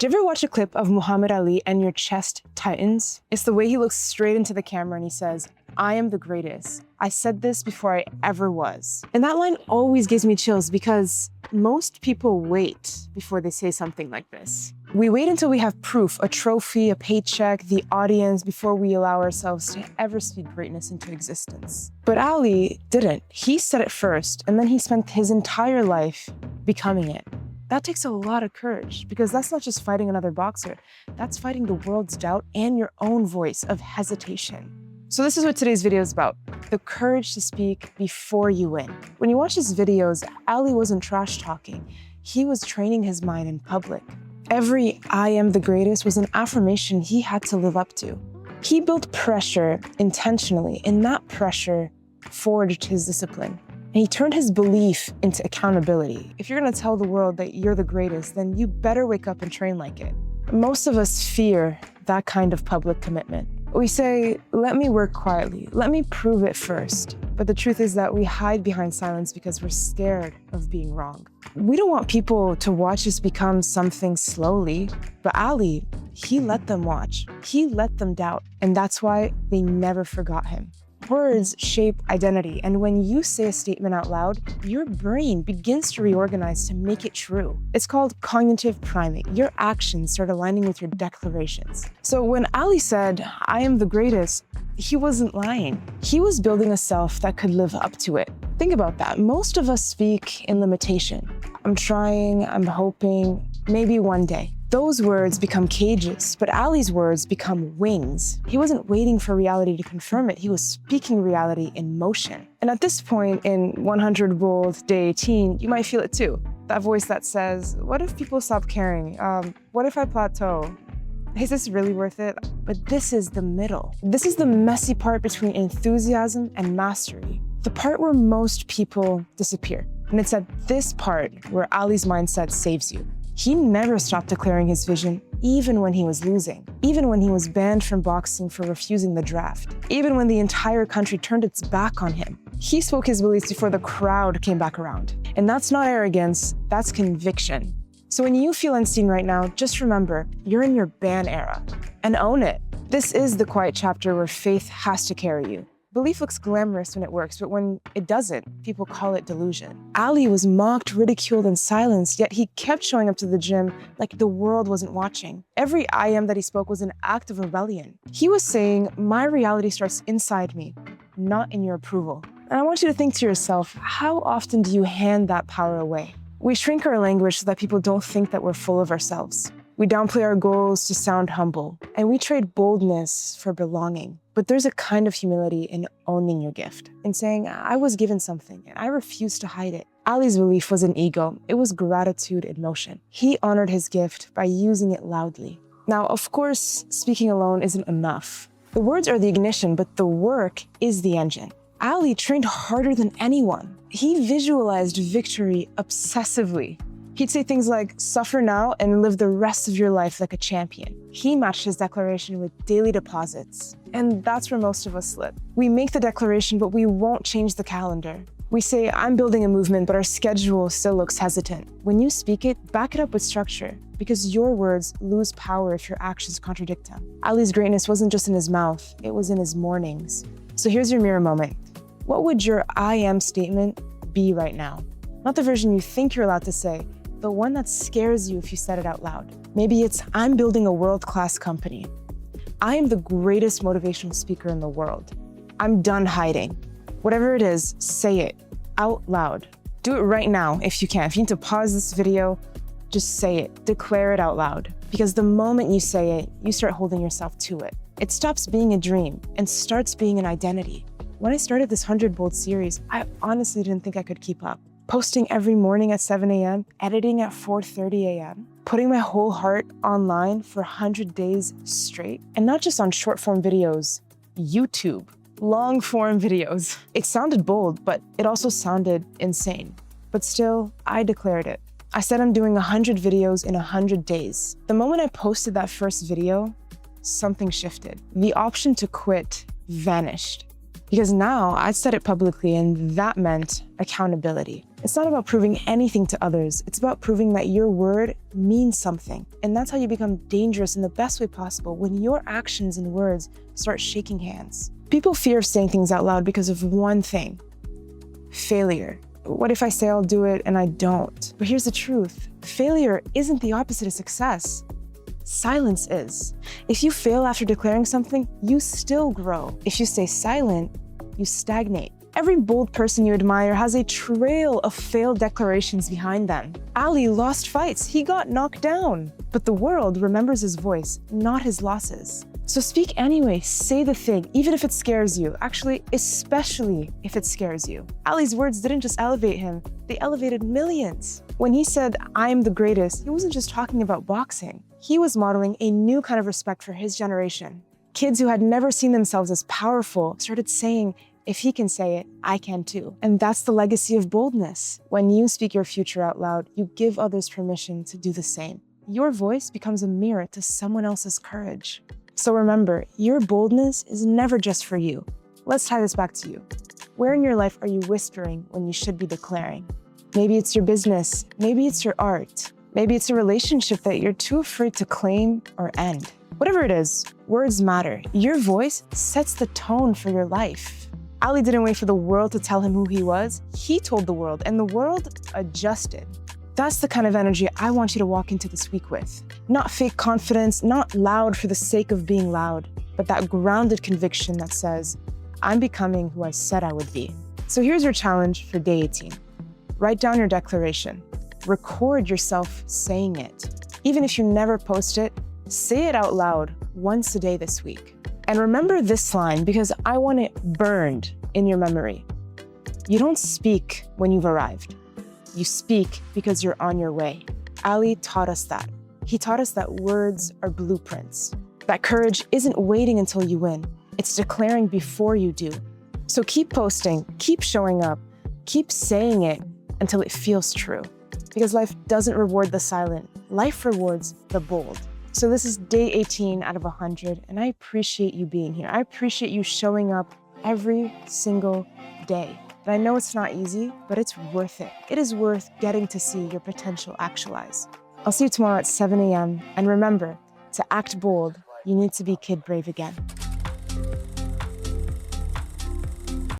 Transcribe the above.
Do you ever watch a clip of Muhammad Ali and your chest tightens? It's the way he looks straight into the camera and he says, "I am the greatest. I said this before I ever was." And that line always gives me chills because most people wait before they say something like this. We wait until we have proof, a trophy, a paycheck, the audience, before we allow ourselves to ever speak greatness into existence. But Ali didn't. He said it first, and then he spent his entire life becoming it. That takes a lot of courage because that's not just fighting another boxer, that's fighting the world's doubt and your own voice of hesitation. So this is what today's video is about, the courage to speak before you win. When you watch his videos, Ali wasn't trash talking, he was training his mind in public. Every "I am the greatest" was an affirmation he had to live up to. He built pressure intentionally, and that pressure forged his discipline. And he turned his belief into accountability. If you're gonna tell the world that you're the greatest, then you better wake up and train like it. Most of us fear that kind of public commitment. We say, let me work quietly, let me prove it first. But the truth is that we hide behind silence because we're scared of being wrong. We don't want people to watch us become something slowly, but Ali, he let them watch. He let them doubt, and that's why they never forgot him. Words shape identity, and when you say a statement out loud, your brain begins to reorganize to make it true. It's called cognitive priming. Your actions start aligning with your declarations. So when Ali said, "I am the greatest," he wasn't lying. He was building a self that could live up to it. Think about that. Most of us speak in limitation. I'm trying, I'm hoping, maybe one day. Those words become cages, but Ali's words become wings. He wasn't waiting for reality to confirm it. He was speaking reality in motion. And at this point in 100 Bold Day 18, you might feel it too. That voice that says, what if people stop caring? What if I plateau? Is this really worth it? But this is the middle. This is the messy part between enthusiasm and mastery. The part where most people disappear. And it's at this part where Ali's mindset saves you. He never stopped declaring his vision, even when he was losing, even when he was banned from boxing for refusing the draft, even when the entire country turned its back on him. He spoke his beliefs before the crowd came back around. And that's not arrogance, that's conviction. So when you feel unseen right now, just remember, you're in your ban era, and own it. This is the quiet chapter where faith has to carry you. Belief looks glamorous when it works, but when it doesn't, people call it delusion. Ali was mocked, ridiculed, and silenced, yet he kept showing up to the gym like the world wasn't watching. Every "I am" that he spoke was an act of rebellion. He was saying, my reality starts inside me, not in your approval. And I want you to think to yourself, how often do you hand that power away? We shrink our language so that people don't think that we're full of ourselves. We downplay our goals to sound humble, and we trade boldness for belonging. But there's a kind of humility in owning your gift, in saying, I was given something, and I refuse to hide it. Ali's belief wasn't ego, it was gratitude in motion. He honored his gift by using it loudly. Now, of course, speaking alone isn't enough. The words are the ignition, but the work is the engine. Ali trained harder than anyone. He visualized victory obsessively. He'd say things like, suffer now and live the rest of your life like a champion. He matched his declaration with daily deposits. And that's where most of us slip. We make the declaration, but we won't change the calendar. We say, I'm building a movement, but our schedule still looks hesitant. When you speak it, back it up with structure, because your words lose power if your actions contradict them. Ali's greatness wasn't just in his mouth, it was in his mornings. So here's your mirror moment. What would your "I am" statement be right now? Not the version you think you're allowed to say, the one that scares you if you said it out loud. Maybe it's, I'm building a world-class company. I am the greatest motivational speaker in the world. I'm done hiding. Whatever it is, say it out loud. Do it right now if you can. If you need to pause this video, just say it, declare it out loud. Because the moment you say it, you start holding yourself to it. It stops being a dream and starts being an identity. When I started this 100 Bold series, I honestly didn't think I could keep up. Posting every morning at 7 a.m., editing at 4:30 a.m., putting my whole heart online for 100 days straight, and not just on short-form videos, YouTube, long-form videos. It sounded bold, but it also sounded insane. But still, I declared it. I said I'm doing 100 videos in 100 days. The moment I posted that first video, something shifted. The option to quit vanished. Because now I said it publicly, and that meant accountability. It's not about proving anything to others. It's about proving that your word means something. And that's how you become dangerous in the best way possible, when your actions and words start shaking hands. People fear saying things out loud because of one thing: failure. What if I say I'll do it and I don't? But here's the truth. Failure isn't the opposite of success. Silence is. If you fail after declaring something, you still grow. If you stay silent, you stagnate. Every bold person you admire has a trail of failed declarations behind them. Ali lost fights. He got knocked down. But the world remembers his voice, not his losses. So speak anyway, say the thing, even if it scares you. Actually, especially if it scares you. Ali's words didn't just elevate him, they elevated millions. When he said, "I'm the greatest," he wasn't just talking about boxing. He was modeling a new kind of respect for his generation. Kids who had never seen themselves as powerful started saying, "If he can say it, I can too." And that's the legacy of boldness. When you speak your future out loud, you give others permission to do the same. Your voice becomes a mirror to someone else's courage. So remember, your boldness is never just for you. Let's tie this back to you. Where in your life are you whispering when you should be declaring? Maybe it's your business, maybe it's your art, maybe it's a relationship that you're too afraid to claim or end. Whatever it is, words matter. Your voice sets the tone for your life. Ali didn't wait for the world to tell him who he was. He told the world, and the world adjusted. That's the kind of energy I want you to walk into this week with. Not fake confidence, not loud for the sake of being loud, but that grounded conviction that says, "I'm becoming who I said I would be." So here's your challenge for day 18. Write down your declaration. Record yourself saying it. Even if you never post it, say it out loud once a day this week. And remember this line, because I want it burned in your memory. You don't speak when you've arrived. You speak because you're on your way. Ali taught us that. He taught us that words are blueprints. That courage isn't waiting until you win. It's declaring before you do. So keep posting, keep showing up, keep saying it until it feels true. Because life doesn't reward the silent. Life rewards the bold. So this is day 18 out of 100, and I appreciate you being here. I appreciate you showing up every single day. And I know it's not easy, but it's worth it. It is worth getting to see your potential actualize. I'll see you tomorrow at 7 a.m. And remember, to act bold, you need to be kid brave again.